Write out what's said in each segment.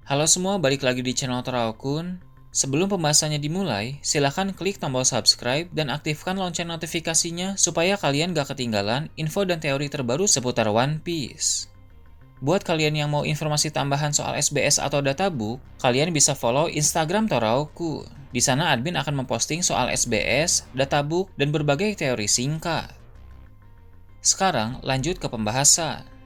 Halo semua, balik lagi di channel Teraokun. Sebelum pembahasannya dimulai, silahkan klik tombol subscribe dan aktifkan lonceng notifikasinya supaya kalian gak ketinggalan info dan teori terbaru seputar One Piece. Buat kalian yang mau informasi tambahan soal SBS atau databook, kalian bisa follow Instagram Teraokun. Di sana admin akan memposting soal SBS, databook, dan berbagai teori singkat. Sekarang lanjut ke pembahasan.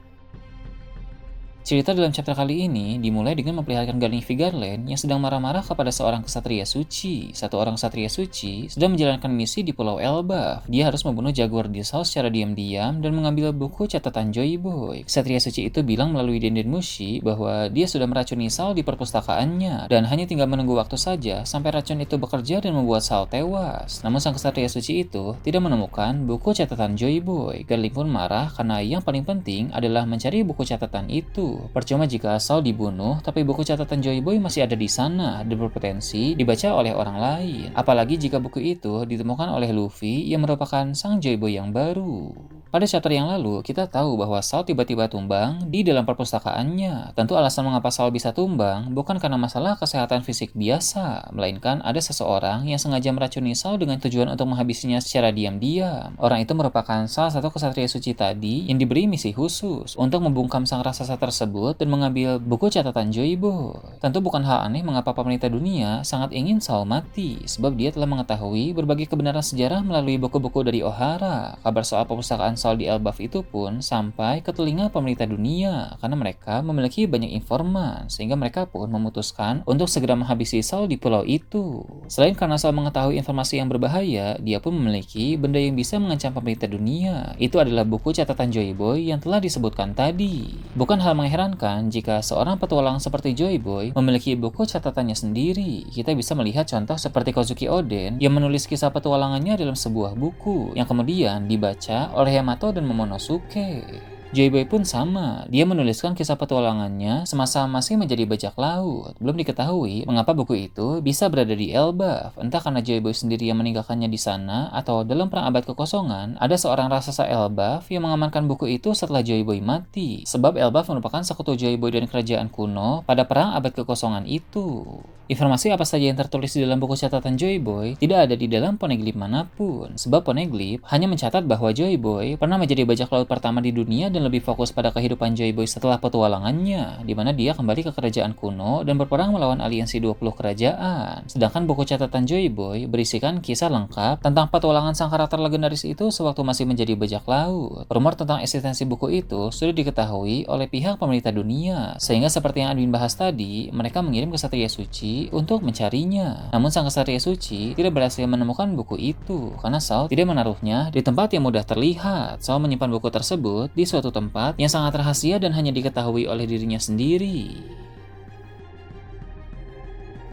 Cerita dalam chapter kali ini dimulai dengan memperlihatkan Garnivi Garland yang sedang marah-marah kepada seorang kesatria suci. Satu orang kesatria suci sedang menjalankan misi di Pulau Elbaf. Dia harus membunuh Jaguar Disau secara diam-diam dan mengambil buku catatan Joy Boy. Kesatria suci itu bilang melalui Denden Mushi bahwa dia sudah meracuni Sal di perpustakaannya dan hanya tinggal menunggu waktu saja sampai racun itu bekerja dan membuat Sal tewas. Namun sang kesatria suci itu tidak menemukan buku catatan Joy Boy. Garland pun marah karena yang paling penting adalah mencari buku catatan itu. Percuma jika Sal dibunuh, tapi buku catatan Joy Boy masih ada di sana dan berpotensi dibaca oleh orang lain. Apalagi jika buku itu ditemukan oleh Luffy yang merupakan sang Joy Boy yang baru. Pada chapter yang lalu, kita tahu bahwa Sal tiba-tiba tumbang di dalam perpustakaannya. Tentu alasan mengapa Sal bisa tumbang bukan karena masalah kesehatan fisik biasa, melainkan ada seseorang yang sengaja meracuni Sal dengan tujuan untuk menghabisinya secara diam-diam. Orang itu merupakan salah satu kesatria suci tadi yang diberi misi khusus untuk membungkam sang raksasa tersebut dan mengambil buku catatan Joy Boy. Tentu bukan hal aneh mengapa pemerintah dunia sangat ingin Sal mati, sebab dia telah mengetahui berbagai kebenaran sejarah melalui buku-buku dari Ohara. Kabar soal perpustakaan Sal di Elbaf itu pun sampai ke telinga pemerintah dunia karena mereka memiliki banyak informan sehingga mereka pun memutuskan untuk segera menghabisi Sal di pulau itu. Selain karena Sal mengetahui informasi yang berbahaya, dia pun memiliki benda yang bisa mengancam pemerintah dunia. Itu adalah buku catatan Joy Boy yang telah disebutkan tadi. Bukan hal mengherankan jika seorang petualang seperti Joy Boy memiliki buku catatannya sendiri. Kita bisa melihat contoh seperti Kozuki Oden yang menulis kisah petualangannya dalam sebuah buku yang kemudian dibaca oleh Yamato dan Momonosuke. Joy Boy pun sama, dia menuliskan kisah petualangannya semasa masih menjadi bajak laut. Belum diketahui mengapa buku itu bisa berada di Elbaf, entah karena Joy Boy sendiri yang meninggalkannya di sana, atau dalam perang abad kekosongan, ada seorang raksasa Elbaf yang mengamankan buku itu setelah Joy Boy mati. Sebab Elbaf merupakan sekutu Joy Boy dan kerajaan kuno pada perang abad kekosongan itu. Informasi apa saja yang tertulis di dalam buku catatan Joy Boy tidak ada di dalam poneglyph manapun, sebab poneglyph hanya mencatat bahwa Joy Boy pernah menjadi bajak laut pertama di dunia dan lebih fokus pada kehidupan Joy Boy setelah petualangannya, di mana dia kembali ke kerajaan kuno dan berperang melawan aliansi 20 kerajaan. Sedangkan buku catatan Joy Boy berisikan kisah lengkap tentang petualangan sang karakter legendaris itu sewaktu masih menjadi bajak laut. Rumor tentang eksistensi buku itu sudah diketahui oleh pihak pemerintah dunia, sehingga seperti yang admin bahas tadi, mereka mengirim kesatria suci untuk mencarinya. Namun sang kesatria suci tidak berhasil menemukan buku itu karena Sal tidak menaruhnya di tempat yang mudah terlihat. Sal menyimpan buku tersebut di suatu tempat yang sangat rahasia dan hanya diketahui oleh dirinya sendiri.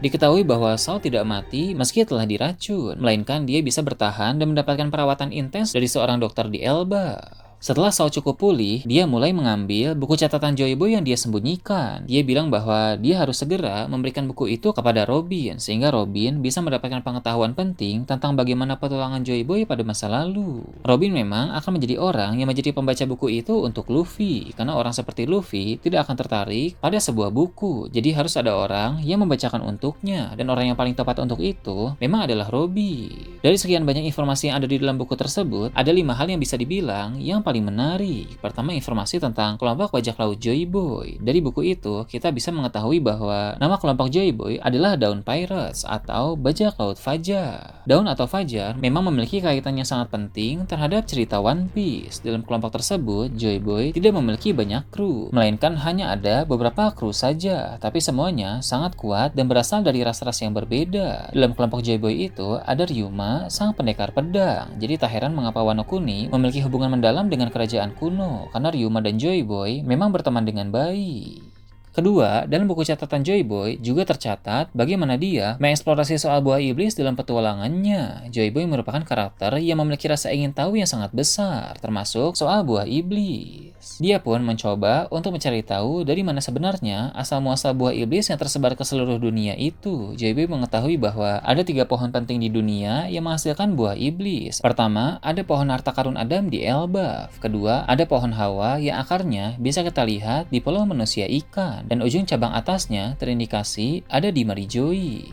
Diketahui bahwa Sal tidak mati meski telah diracun, melainkan dia bisa bertahan dan mendapatkan perawatan intens dari seorang dokter di Elba. Setelah Sal cukup pulih, dia mulai mengambil buku catatan Joy Boy yang dia sembunyikan. Dia bilang bahwa dia harus segera memberikan buku itu kepada Robin, sehingga Robin bisa mendapatkan pengetahuan penting tentang bagaimana petualangan Joy Boy pada masa lalu. Robin memang akan menjadi orang yang menjadi pembaca buku itu untuk Luffy, karena orang seperti Luffy tidak akan tertarik pada sebuah buku. Jadi harus ada orang yang membacakan untuknya, dan orang yang paling tepat untuk itu memang adalah Robin. Dari sekian banyak informasi yang ada di dalam buku tersebut, ada 5 hal yang bisa dibilang yang paling menarik. Pertama, informasi tentang kelompok bajak laut Joy Boy. Dari buku itu, kita bisa mengetahui bahwa nama kelompok Joy Boy adalah Dawn Pirates atau bajak laut fajar. Dawn atau fajar memang memiliki kaitan yang sangat penting terhadap cerita One Piece. Dalam kelompok tersebut, Joy Boy tidak memiliki banyak kru, melainkan hanya ada beberapa kru saja, tapi semuanya sangat kuat dan berasal dari ras-ras yang berbeda. Dalam kelompok Joy Boy itu ada Ryuma, sang pendekar pedang. Jadi tak heran mengapa Wano Kuni memiliki hubungan mendalam dengan kerajaan kuno, karena Ryuma dan Joy Boy memang berteman dengan baik. Kedua, dalam buku catatan Joy Boy juga tercatat bagaimana dia mengeksplorasi soal buah iblis dalam petualangannya. Joy Boy merupakan karakter yang memiliki rasa ingin tahu yang sangat besar, termasuk soal buah iblis. Dia pun mencoba untuk mencari tahu dari mana sebenarnya asal-muasal buah iblis yang tersebar ke seluruh dunia itu. Joy Boy mengetahui bahwa ada 3 pohon penting di dunia yang menghasilkan buah iblis. Pertama, ada pohon harta karun Adam di Elbaf. Kedua, ada pohon Hawa yang akarnya bisa kita lihat di pulau manusia ikan. bulan, dan ujung cabang atasnya terindikasi ada di Marijoi.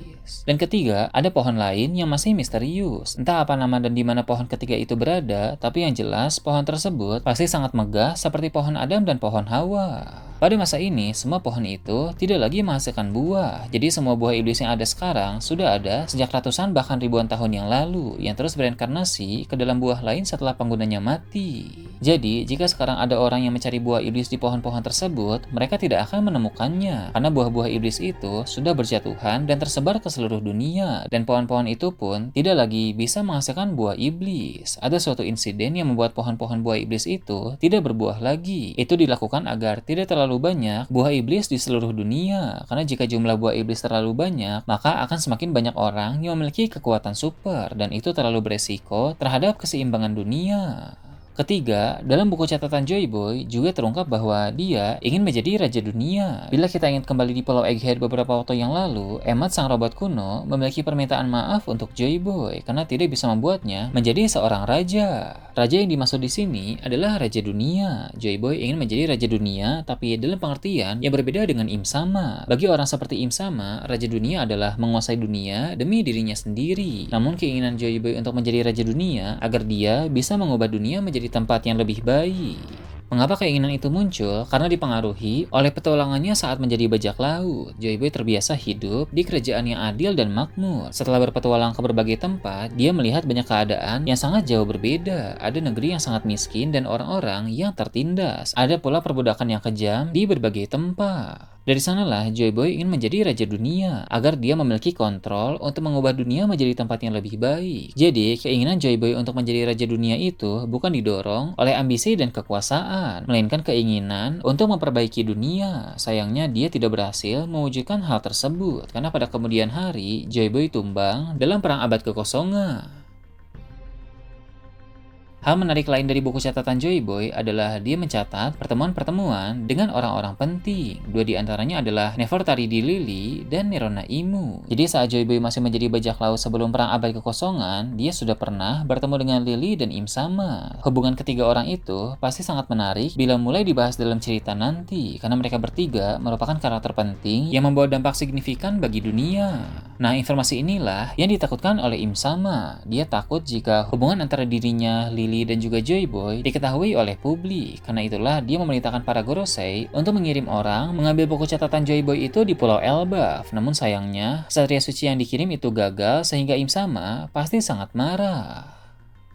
Dan ketiga, ada pohon lain yang masih misterius. Entah apa nama dan di mana pohon ketiga itu berada, tapi yang jelas pohon tersebut pasti sangat megah seperti pohon Adam dan pohon Hawa. Pada masa ini, semua pohon itu tidak lagi menghasilkan buah. Jadi semua buah iblis yang ada sekarang sudah ada sejak ratusan bahkan ribuan tahun yang lalu, yang terus bereinkarnasi ke dalam buah lain setelah penggunanya mati. Jadi, jika sekarang ada orang yang mencari buah iblis di pohon-pohon tersebut, mereka tidak akan menemukannya, karena buah-buah iblis itu sudah berjatuhan dan tersebar ke seluruh dunia, dan pohon-pohon itu pun tidak lagi bisa menghasilkan buah iblis. Ada suatu insiden yang membuat pohon-pohon buah iblis itu tidak berbuah lagi. Itu dilakukan agar tidak terlalu banyak buah iblis di seluruh dunia, karena jika jumlah buah iblis terlalu banyak, maka akan semakin banyak orang yang memiliki kekuatan super, dan itu terlalu beresiko terhadap keseimbangan dunia. Ketiga, dalam buku catatan Joy Boy juga terungkap bahwa dia ingin menjadi raja dunia. Bila kita ingin kembali di Pulau Egghead beberapa waktu yang lalu, Emmet sang robot kuno memiliki permintaan maaf untuk Joy Boy karena tidak bisa membuatnya menjadi seorang raja. Raja yang dimaksud di sini adalah raja dunia. Joy Boy ingin menjadi raja dunia, tapi dalam pengertian yang berbeda dengan Im Sama. Bagi orang seperti Im Sama, raja dunia adalah menguasai dunia demi dirinya sendiri. Namun keinginan Joy Boy untuk menjadi raja dunia agar dia bisa mengubah dunia menjadi tempat yang lebih baik. Mengapa keinginan itu muncul? Karena dipengaruhi oleh petualangannya saat menjadi bajak laut. Joy Boy terbiasa hidup di kerajaan yang adil dan makmur. Setelah berpetualang ke berbagai tempat, dia melihat banyak keadaan yang sangat jauh berbeda. Ada negeri yang sangat miskin dan orang-orang yang tertindas. Ada pula perbudakan yang kejam di berbagai tempat. Dari sanalah Joy Boy ingin menjadi raja dunia, agar dia memiliki kontrol untuk mengubah dunia menjadi tempat yang lebih baik. Jadi, keinginan Joy Boy untuk menjadi raja dunia itu bukan didorong oleh ambisi dan kekuasaan, melainkan keinginan untuk memperbaiki dunia. Sayangnya dia tidak berhasil mewujudkan hal tersebut, karena pada kemudian hari, Joy Boy tumbang dalam perang abad kekosongan. Hal menarik lain dari buku catatan Joy Boy adalah dia mencatat pertemuan-pertemuan dengan orang-orang penting. Dua di antaranya adalah Nefertari Lily dan Nerona Imu. Jadi saat Joy Boy masih menjadi bajak laut sebelum perang abad kekosongan, dia sudah pernah bertemu dengan Lily dan Im Sama. Hubungan ketiga orang itu pasti sangat menarik bila mulai dibahas dalam cerita nanti, karena mereka bertiga merupakan karakter penting yang membawa dampak signifikan bagi dunia. Nah, informasi inilah yang ditakutkan oleh Im Sama. Dia takut jika hubungan antara dirinya, Lily, dan juga Joy Boy diketahui oleh publik. Karena itulah dia memerintahkan para Gorosei untuk mengirim orang mengambil buku catatan Joy Boy itu di Pulau Elbaf. Namun sayangnya, Satria Suci yang dikirim itu gagal sehingga Im Sama pasti sangat marah.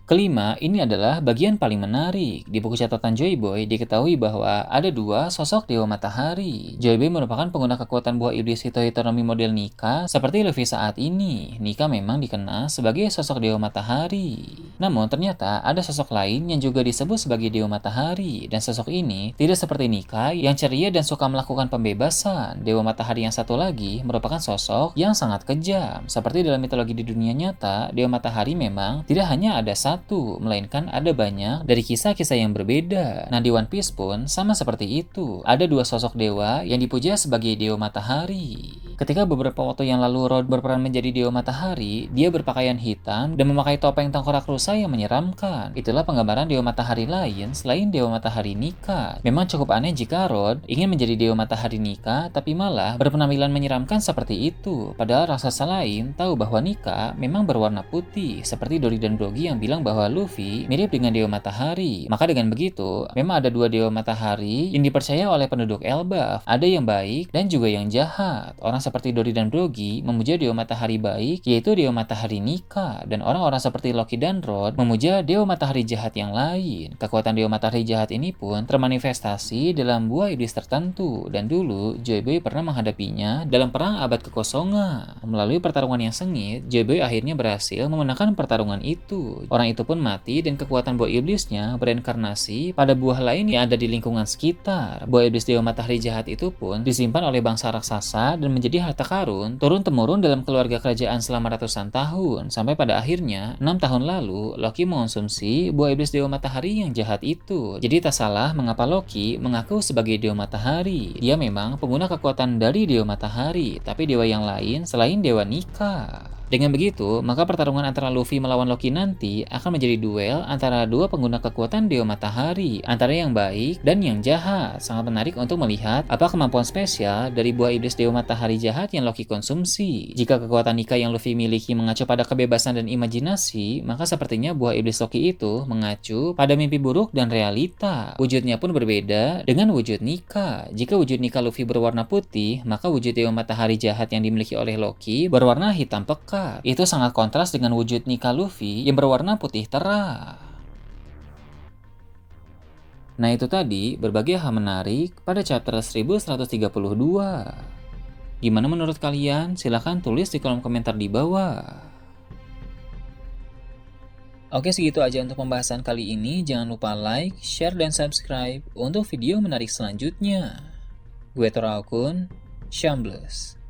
Kelima, ini adalah bagian paling menarik. Di buku catatan Joy Boy diketahui bahwa ada dua sosok dewa matahari. Joy Boy merupakan pengguna kekuatan buah iblis Hitohitonomi model Nika seperti Luffy saat ini. Nika memang dikenal sebagai sosok dewa matahari. Namun ternyata ada sosok lain yang juga disebut sebagai dewa matahari, dan sosok ini tidak seperti Nika yang ceria dan suka melakukan pembebasan. Dewa matahari yang satu lagi merupakan sosok yang sangat kejam. Seperti dalam mitologi di dunia nyata, dewa matahari memang tidak hanya ada satu, melainkan ada banyak dari kisah-kisah yang berbeda. Nah, di One Piece pun sama seperti itu. Ada dua sosok dewa yang dipuja sebagai dewa matahari. Ketika beberapa waktu yang lalu Rod berperan menjadi dewa matahari, dia berpakaian hitam dan memakai topeng tengkorak rusa yang menyeramkan. Itulah penggambaran dewa matahari lain selain dewa matahari Nika. Memang cukup aneh jika Rod ingin menjadi dewa matahari Nika, tapi malah berpenampilan menyeramkan seperti itu. Padahal raksasa lain tahu bahwa Nika memang berwarna putih, seperti Dory dan Brogy yang bilang bahwa Luffy mirip dengan dewa matahari. Maka dengan begitu, memang ada dua dewa matahari yang dipercaya oleh penduduk Elbaf. Ada yang baik dan juga yang jahat. Orang seperti Dory dan Brogy memuja dewa matahari baik, yaitu dewa matahari Nika, dan orang-orang seperti Loki dan Rod memuja dewa matahari jahat yang lain. Kekuatan dewa matahari jahat ini pun termanifestasi dalam buah iblis tertentu, dan dulu Joy Boy pernah menghadapinya dalam perang abad kekosongan. Melalui pertarungan yang sengit, Joy Boy akhirnya berhasil memenangkan pertarungan itu. Orang itu pun mati dan kekuatan buah iblisnya bereinkarnasi pada buah lain yang ada di lingkungan sekitar. Buah iblis dewa matahari jahat itu pun disimpan oleh bangsa raksasa dan menjadi harta karun turun-temurun dalam keluarga kerajaan selama ratusan tahun, sampai pada akhirnya 6 tahun lalu Loki mengonsumsi buah iblis dewa matahari yang jahat itu. Jadi tak salah mengapa Loki mengaku sebagai dewa matahari. Dia memang pengguna kekuatan dari dewa matahari, tapi dewa yang lain selain dewa Nika. Dengan begitu, maka pertarungan antara Luffy melawan Loki nanti akan menjadi duel antara dua pengguna kekuatan Dewa Matahari, antara yang baik dan yang jahat. Sangat menarik untuk melihat apa kemampuan spesial dari buah iblis Dewa Matahari jahat yang Loki konsumsi. Jika kekuatan Nika yang Luffy miliki mengacu pada kebebasan dan imajinasi, maka sepertinya buah iblis Loki itu mengacu pada mimpi buruk dan realita. Wujudnya pun berbeda dengan wujud Nika. Jika wujud Nika Luffy berwarna putih, maka wujud Dewa Matahari jahat yang dimiliki oleh Loki berwarna hitam pekat. Itu sangat kontras dengan wujud Nika Luffy yang berwarna putih terang. Nah itu tadi berbagai hal menarik pada chapter 1132. Gimana menurut kalian? Silahkan tulis di kolom komentar di bawah. Oke, segitu aja untuk pembahasan kali ini. Jangan lupa like, share, dan subscribe untuk video menarik selanjutnya. Gue Tora Akun, Shambles.